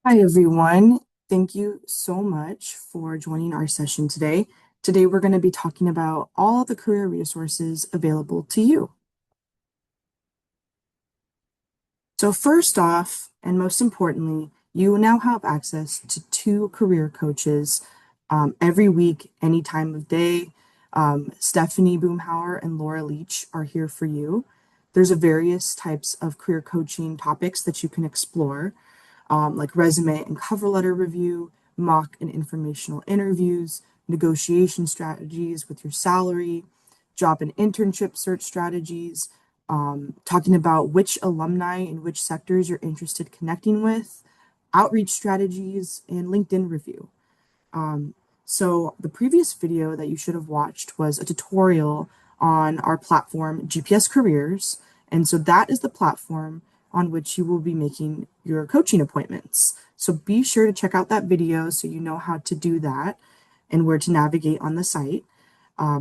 Hi, everyone. Thank you so much for joining our session today. Today, we're going to be talking about all the career resources available to you. So, first off, and most importantly, you now have access to two career coaches every week, any time of day. Stephanie Boomhauer and Laura Leach are here for you. There's a various types of career coaching topics that you can explore. Like resume and cover letter review, mock and informational interviews, negotiation strategies with your salary, job and internship search strategies, talking about which alumni in which sectors you're interested connecting with, outreach strategies, and LinkedIn review. So the previous video that you should have watched was a tutorial on our platform, GPS Careers. And so that is the platform on which you will be making your coaching appointments. So be sure to check out that video so you know how to do that and where to navigate on the site.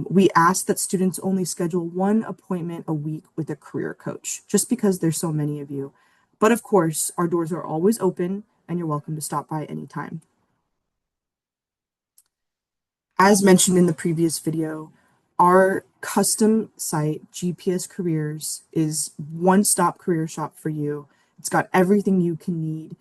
We ask that students only schedule one appointment a week with a career coach, just because there's so many of you. But of course, our doors are always open and you're welcome to stop by anytime. As mentioned in the previous video, our custom site, GPS Careers, is one-stop career shop for you. It's got everything you can need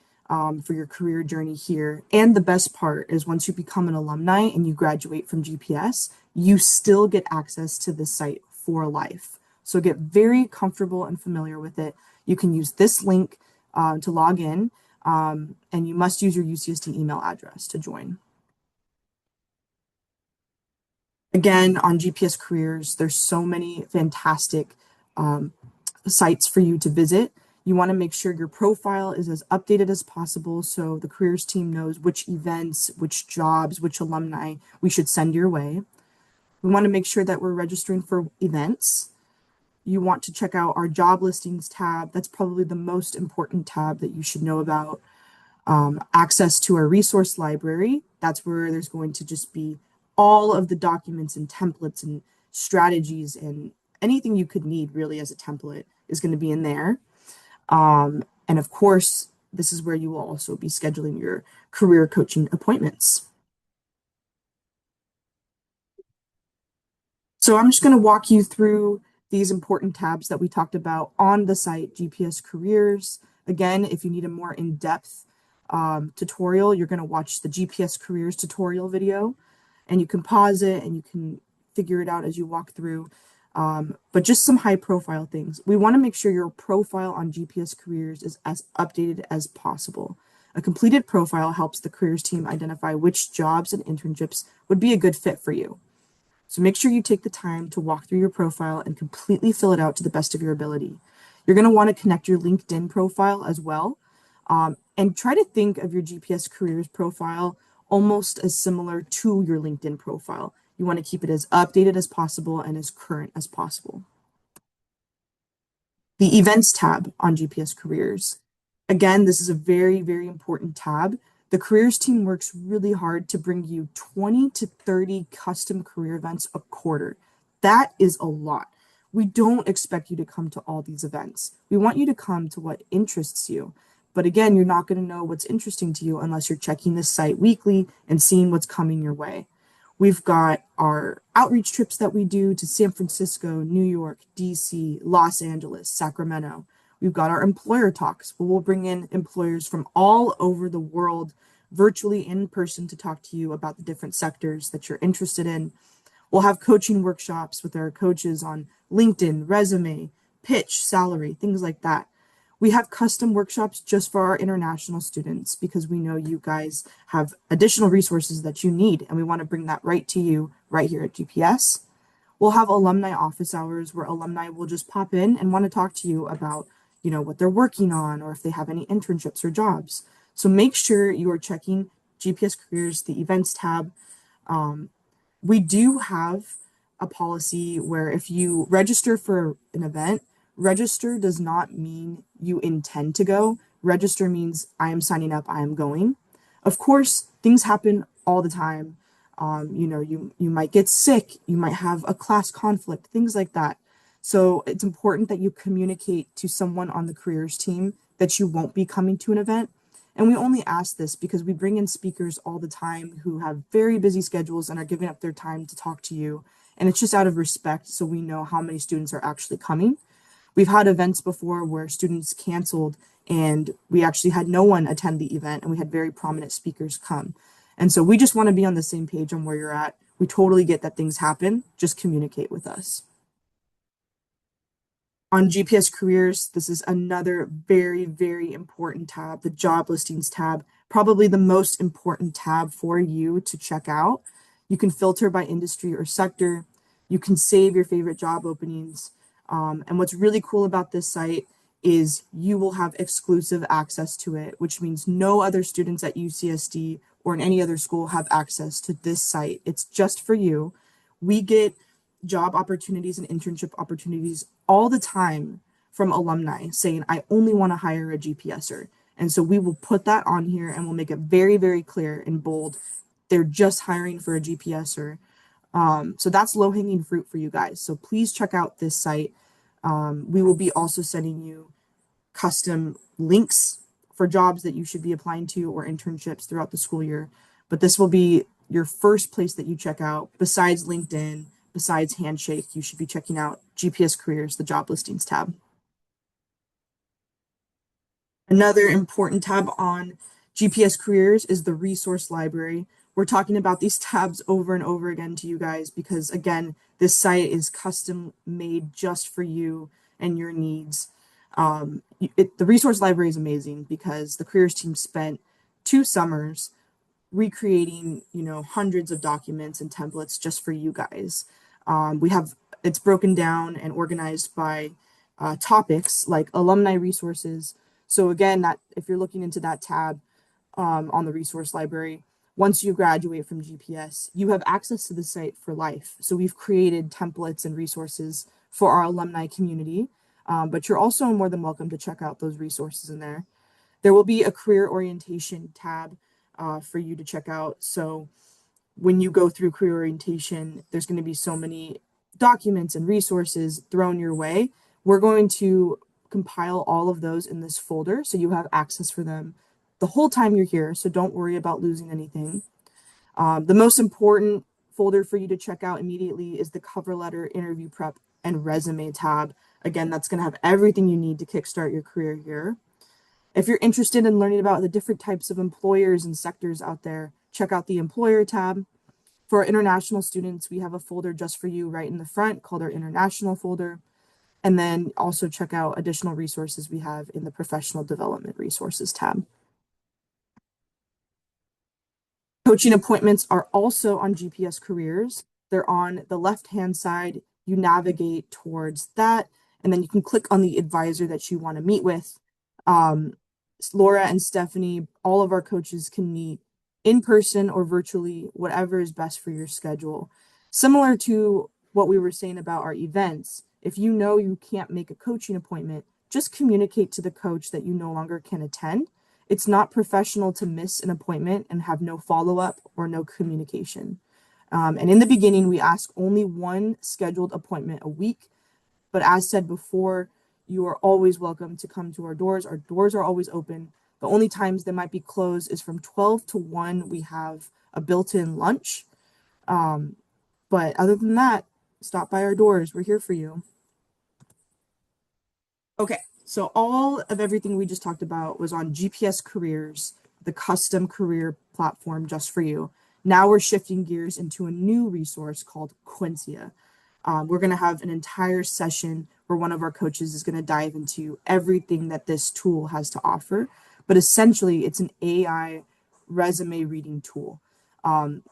for your career journey here. And the best part is once you become an alumni and you graduate from GPS, you still get access to this site for life. So get very comfortable and familiar with it. You can use this link to log in, and you must use your UCSD email address to join. Again, on GPS Careers, there's so many fantastic um, sites for you to visit. You want to make sure your profile is as updated as possible so the careers team knows which events, which jobs, which alumni we should send your way. We want to make sure that we're registering for events. You want to check out our job listings tab. That's probably the most important tab that you should know about. Access to our resource library. That's where there's going to just be all of the documents and templates and strategies and anything you could need really as a template is going to be in there. And of course, this is where you will also be scheduling your career coaching appointments. So I'm just going to walk you through these important tabs that we talked about on the site, GPS Careers. Again, if you need a more in-depth tutorial, you're going to watch the GPS Careers tutorial video, and you can pause it and you can figure it out as you walk through. But just some high profile things. We want to make sure your profile on GPS Careers is as updated as possible. A completed profile helps the careers team identify which jobs and internships would be a good fit for you. So make sure you take the time to walk through your profile and completely fill it out to the best of your ability. You're going to want to connect your LinkedIn profile as well. And try to think of your GPS careers profile almost as similar to your LinkedIn profile. You want to keep it as updated as possible and as current as possible. The events tab on GPS careers. Again, this is a very, very important tab. The careers team works really hard to bring you 20 to 30 custom career events a quarter. That is a lot. We don't expect you to come to all these events. We want you to come to what interests you. But again, you're not going to know what's interesting to you unless you're checking this site weekly and seeing what's coming your way. We've got our outreach trips that we do to San Francisco, New York, DC, Los Angeles, Sacramento. We've got our employer talks where we'll bring in employers from all over the world, virtually in person, to talk to you about the different sectors that you're interested in. We'll have coaching workshops with our coaches on LinkedIn, resume, pitch, salary, things like that. We have custom workshops just for our international students because we know you guys have additional resources that you need, and we want to bring that right to you right here at GPS. We'll have alumni office hours where alumni will just pop in and want to talk to you about, what they're working on or if they have any internships or jobs. So make sure you are checking GPS Careers, the events tab. We do have a policy where if you register for an event, register does not mean you intend to go. Register means I am signing up, I am going. Of course, things happen all the time. You might get sick, you might have a class conflict, things like that. So it's important that you communicate to someone on the careers team that you won't be coming to an event. And we only ask this because we bring in speakers all the time who have very busy schedules and are giving up their time to talk to you. And it's just out of respect, so we know how many students are actually coming. We've had events before where students canceled and we actually had no one attend the event and we had very prominent speakers come. And so we just want to be on the same page on where you're at. We totally get that things happen. Just communicate with us. On GPS careers, this is another very, very important tab, the job listings tab, probably the most important tab for you to check out. You can filter by industry or sector. You can save your favorite job openings. And what's really cool about this site is you will have exclusive access to it, which means no other students at UCSD or in any other school have access to this site. It's just for you. We get job opportunities and internship opportunities all the time from alumni saying, I only want to hire a GPSer. And so we will put that on here and we'll make it very, very clear in bold. They're just hiring for a GPSer. So that's low hanging fruit for you guys. So please check out this site. We will be also sending you custom links for jobs that you should be applying to or internships throughout the school year. But this will be your first place that you check out besides LinkedIn, besides Handshake. You should be checking out GPS Careers, the job listings tab. Another important tab on GPS Careers is the resource library. We're talking about these tabs over and over again to you guys because, again, this site is custom made just for you and your needs. The resource library is amazing because the careers team spent 2 summers recreating, hundreds of documents and templates just for you guys. It's broken down and organized by topics like alumni resources. So again, that if you're looking into that tab on the resource library, once you graduate from GPS, you have access to the site for life. So we've created templates and resources for our alumni community, but you're also more than welcome to check out those resources in there. There will be a career orientation tab for you to check out. So when you go through career orientation, there's going to be so many documents and resources thrown your way. We're going to compile all of those in this folder so you have access for them the whole time you're here. So don't worry about losing anything. The most important folder for you to check out immediately is the cover letter, interview prep, and resume tab. Again, that's going to have everything you need to kickstart your career here. If you're interested in learning about the different types of employers and sectors out there, check out the employer tab. For our international students, we have a folder just for you right in the front called our international folder. And then also check out additional resources we have in the professional development resources tab. Coaching appointments are also on GPS Careers. They're on the left-hand side. You navigate towards that, and then you can click on the advisor that you want to meet with. Laura and Stephanie, all of our coaches can meet in person or virtually, whatever is best for your schedule. Similar to what we were saying about our events, if you know you can't make a coaching appointment, just communicate to the coach that you no longer can attend. It's not professional to miss an appointment and have no follow-up or no communication. And in the beginning, we ask only one scheduled appointment a week. But as said before, you are always welcome to come to our doors. Our doors are always open. The only times they might be closed is from 12 to 1. We have a built-in lunch. But other than that, stop by our doors. We're here for you. Okay, so all of everything we just talked about was on GPS Careers, the custom career platform just for you. Now we're shifting gears into a new resource called Quinsia. We're going to have an entire session where one of our coaches is going to dive into everything that this tool has to offer. But essentially, it's an AI resume reading tool.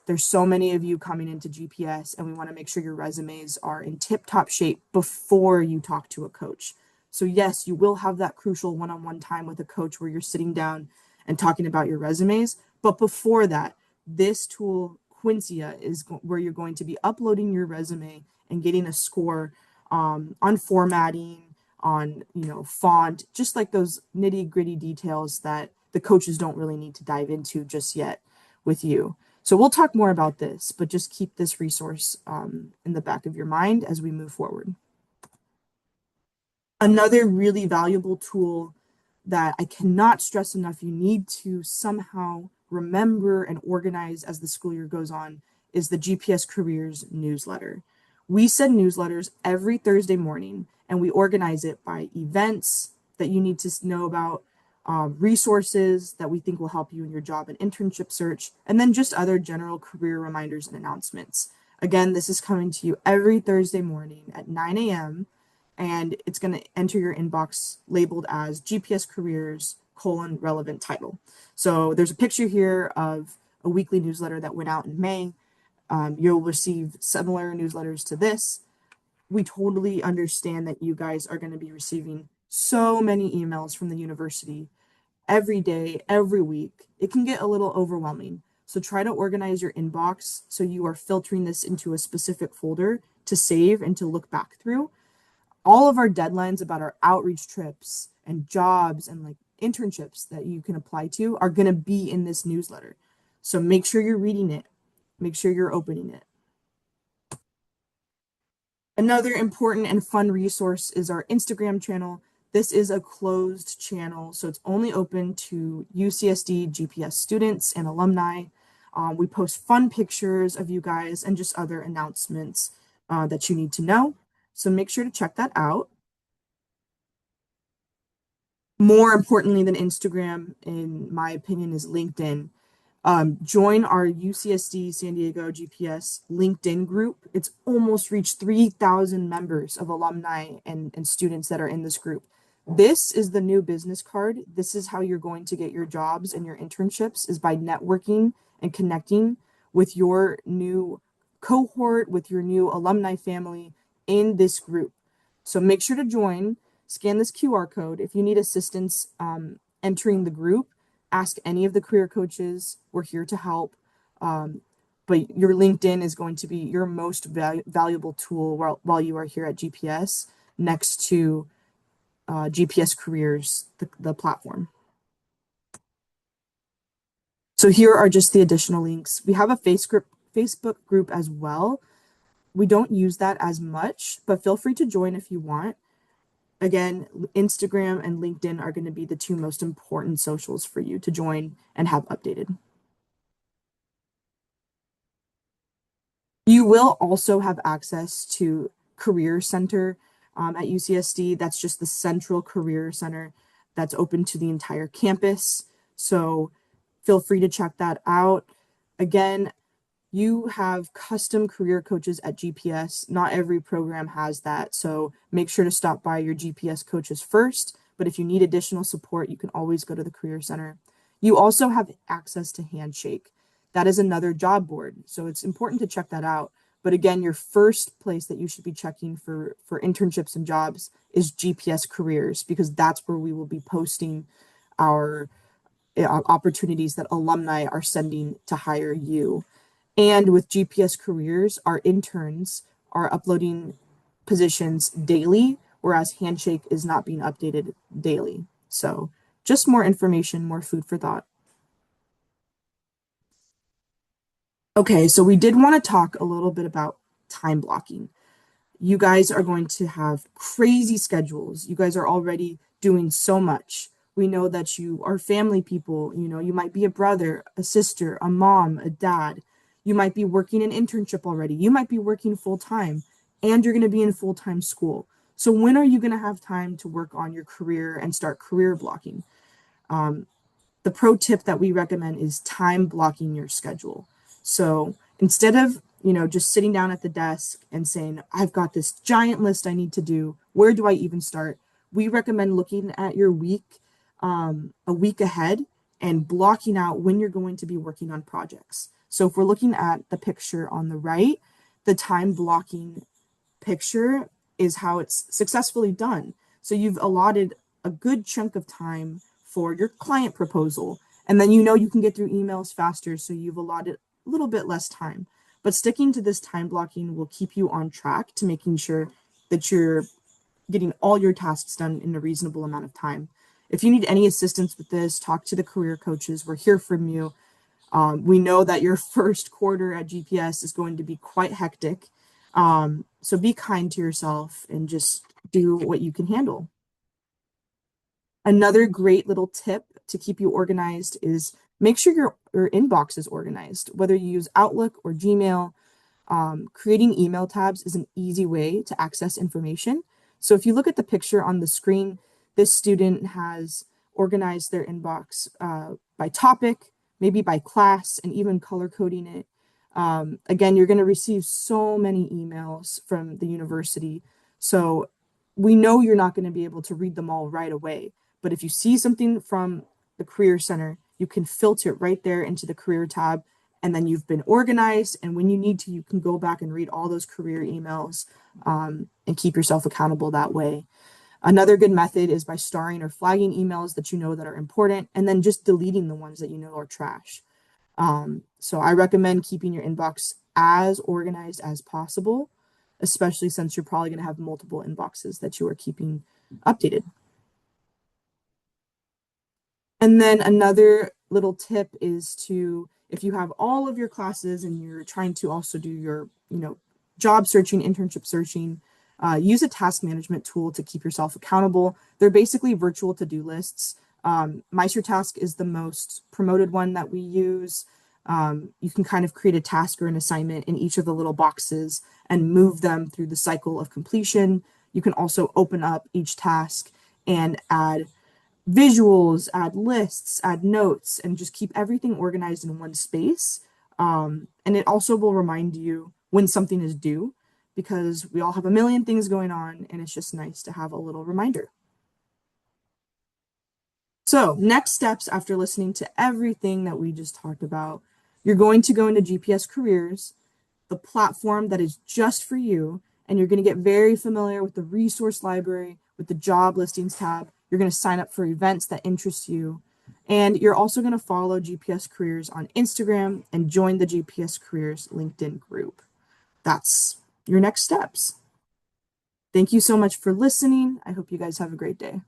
There's so many of you coming into GPS, and we want to make sure your resumes are in tip-top shape before you talk to a coach. So yes, you will have that crucial one-on-one time with a coach where you're sitting down and talking about your resumes. But before that, this tool, Quinsia, is where you're going to be uploading your resume and getting a score on formatting, on font, just like those nitty-gritty details that the coaches don't really need to dive into just yet with you. So we'll talk more about this, but just keep this resource in the back of your mind as we move forward. Another really valuable tool that I cannot stress enough you need to somehow remember and organize as the school year goes on is the GPS Careers newsletter. We send newsletters every Thursday morning and we organize it by events that you need to know about, resources that we think will help you in your job and internship search, and then just other general career reminders and announcements. Again, this is coming to you every Thursday morning at 9 a.m. and it's going to enter your inbox labeled as GPS Careers relevant title. So there's a picture here of a weekly newsletter that went out in May. You'll receive similar newsletters to this. We totally understand that you guys are going to be receiving so many emails from the university every day, every week. It can get a little overwhelming. So try to organize your inbox so you are filtering this into a specific folder to save and to look back through. All of our deadlines about our outreach trips and jobs and like internships that you can apply to are going to be in this newsletter. So make sure you're reading it. Make sure you're opening it. Another important and fun resource is our Instagram channel. This is a closed channel, so it's only open to UCSD GPS students and alumni. We post fun pictures of you guys and just other announcements that you need to know. So make sure to check that out. More importantly than Instagram, in my opinion, is LinkedIn. Join our UCSD San Diego GPS LinkedIn group. It's almost reached 3,000 members of alumni and students that are in this group. This is the new business card. This is how you're going to get your jobs and your internships, is by networking and connecting with your new cohort, with your new alumni family in this group. So make sure to join, scan this QR code. If you need assistance entering the group, ask any of the career coaches. We're here to help. But your LinkedIn is going to be your most valuable tool while you are here at GPS, next to GPS Careers, the platform. So here are just the additional links. We have a Facebook group as well. We don't use that as much, but feel free to join if you want. Again, Instagram and LinkedIn are going to be the two most important socials for you to join and have updated. You will also have access to Career Center at UCSD. That's just the central career center that's open to the entire campus. So feel free to check that out. Again, you have custom career coaches at GPS. Not every program has that. So make sure to stop by your GPS coaches first. But if you need additional support, you can always go to the Career Center. You also have access to Handshake. That is another job board. So it's important to check that out. But again, your first place that you should be checking for internships and jobs is GPS Careers, because that's where we will be posting our opportunities that alumni are sending to hire you. And with GPS Careers, our interns are uploading positions daily, whereas Handshake is not being updated daily. So just more information, more food for thought. Okay, so we did want to talk a little bit about time blocking. You guys are going to have crazy schedules. You guys are already doing so much. We know that you are family people. You know, you might be a brother, a sister, a mom, a dad. You might be working an internship already. You might be working full time, and you're going to be in full time school. So when are you going to have time to work on your career and start career blocking? The pro tip that we recommend is time blocking your schedule. So instead of, just sitting down at the desk and saying, I've got this giant list I need to do, where do I even start? We recommend looking at your week, a week ahead, and blocking out when you're going to be working on projects. So if we're looking at the picture on the right, the time blocking picture is how it's successfully done. So you've allotted a good chunk of time for your client proposal, and then you can get through emails faster, so you've allotted a little bit less time. But sticking to this time blocking will keep you on track to making sure that you're getting all your tasks done in a reasonable amount of time. If you need any assistance with this, talk to the career coaches. We're here from you. We know that your first quarter at GPS is going to be quite hectic. So be kind to yourself and just do what you can handle. Another great little tip to keep you organized is make sure your inbox is organized, whether you use Outlook or Gmail. Creating email tabs is an easy way to access information. So if you look at the picture on the screen, this student has organized their inbox by topic, maybe by class, and even color coding it. Again, you're going to receive so many emails from the university. So we know you're not going to be able to read them all right away. But if you see something from the Career Center, you can filter it right there into the career tab, and then you've been organized. And when you need to, you can go back and read all those career emails and keep yourself accountable that way. Another good method is by starring or flagging emails that you know that are important, and then just deleting the ones that you know are trash. So I recommend keeping your inbox as organized as possible, especially since you're probably going to have multiple inboxes that you are keeping updated. And then another little tip is to, if you have all of your classes and you're trying to also do your, job searching, internship searching, use a task management tool to keep yourself accountable. They're basically virtual to-do lists. MeisterTask is the most promoted one that we use. You can kind of create a task or an assignment in each of the little boxes and move them through the cycle of completion. You can also open up each task and add visuals, add lists, add notes, and just keep everything organized in one space. And it also will remind you when something is due, because we all have a million things going on, and it's just nice to have a little reminder. So next steps after listening to everything that we just talked about, you're going to go into GPS Careers, the platform that is just for you, and you're going to get very familiar with the resource library, with the job listings tab. You're going to sign up for events that interest you. And you're also going to follow GPS Careers on Instagram and join the GPS Careers LinkedIn group. That's your next steps. Thank you so much for listening. I hope you guys have a great day.